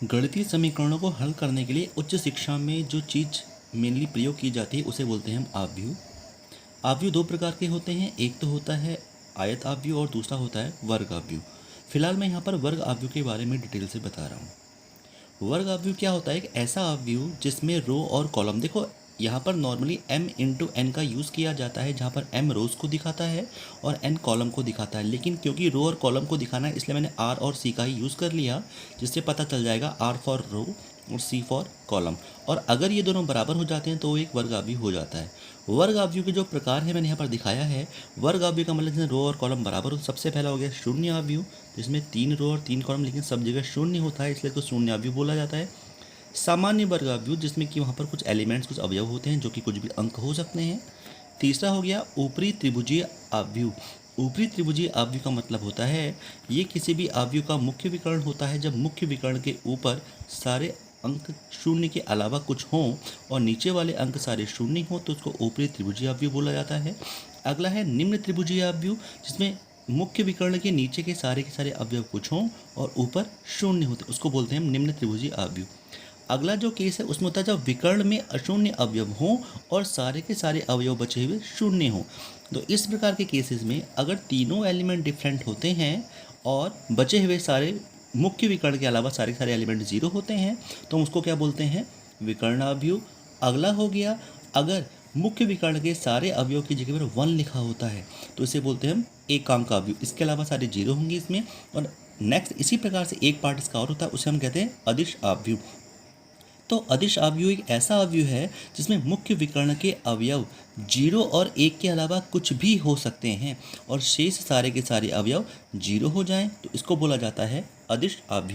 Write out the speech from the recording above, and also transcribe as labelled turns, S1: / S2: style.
S1: गणितीय समीकरणों को हल करने के लिए उच्च शिक्षा में जो चीज़ मेनली प्रयोग की जाती है उसे बोलते हैं हम आव्यूह। आव्यूह दो प्रकार के होते हैं, एक तो होता है आयत आव्यूह और दूसरा होता है वर्ग आव्यूह। फिलहाल मैं यहाँ पर वर्ग आव्यूह के बारे में डिटेल से बता रहा हूँ। वर्ग आव्यूह क्या होता है? एक ऐसा आव्यूह जिसमें रो और कॉलम, देखो यहाँ पर नॉर्मली m इंटू एन का यूज़ किया जाता है, जहाँ पर m रोज़ को दिखाता है और n कॉलम को दिखाता है। लेकिन क्योंकि रो और कॉलम को दिखाना है इसलिए मैंने r और c का ही यूज़ कर लिया, जिससे पता चल जाएगा r फॉर रो और c फॉर कॉलम। और अगर ये दोनों बराबर हो जाते हैं तो वो एक वर्ग आव्यूह हो जाता है। वर्ग आव्यूह के जो प्रकार है मैंने यहाँ पर दिखाया है। वर्ग आव्यूह का मतलब जैसे रो और कॉलम बराबर हो। सबसे पहला हो गया शून्य आव्यूह, जिसमें 3 रो और 3 कॉलम लेकिन सब जगह शून्य होता है, इसलिए तो शून्य आव्यूह बोला जाता है। सामान्य वर्ग आव्यूह, जिसमें कि वहाँ पर कुछ एलिमेंट्स, कुछ अवयव होते हैं जो कि कुछ भी अंक हो सकते हैं। तीसरा हो गया ऊपरी त्रिभुजीय आव्यूह। ऊपरी त्रिभुजीय आव्यूह का मतलब होता है ये किसी भी आव्यूह का मुख्य विकर्ण होता है जब मुख्य विकर्ण के ऊपर सारे अंक शून्य के अलावा कुछ हों और नीचे वाले अंक सारे शून्य हों तो उसको ऊपरी त्रिभुजीय आव्यूह बोला जाता है। अगला है निम्न त्रिभुजीय आव्यूह, जिसमें मुख्य विकर्ण के नीचे के सारे अवयव कुछ हों और ऊपर शून्य होते, उसको बोलते हैं हम निम्न त्रिभुजीय आव्यूह। अगला जो केस है उसमें होता है जब विकर्ण में अशून्य अवयव हों और सारे के सारे अवयव बचे हुए शून्य हों। तो इस प्रकार के केसेस में अगर तीनों एलिमेंट डिफरेंट होते हैं और बचे हुए सारे मुख्य विकर्ण के अलावा सारे के सारे एलिमेंट जीरो होते हैं तो हम उसको क्या बोलते हैं? विकर्णाव्यूह। अगला हो गया अगर मुख्य विकर्ण के सारे अवयव की जगह पर 1 लिखा होता है तो इसे बोलते हैं हम एकांक आव्यूह। इसके अलावा सारे जीरो होंगे इसमें। और नेक्स्ट इसी प्रकार से एक पार्ट इसका और होता है, उसे हम कहते हैं अदिश आव्यूह। तो अदिश आव्यूह एक ऐसा आव्यूह है जिसमें मुख्य विकर्ण के अवयव 0 और 1 के अलावा कुछ भी हो सकते हैं और शेष सारे के सारे अवयव 0 हो जाएं तो इसको बोला जाता है अदिश आव्यूह।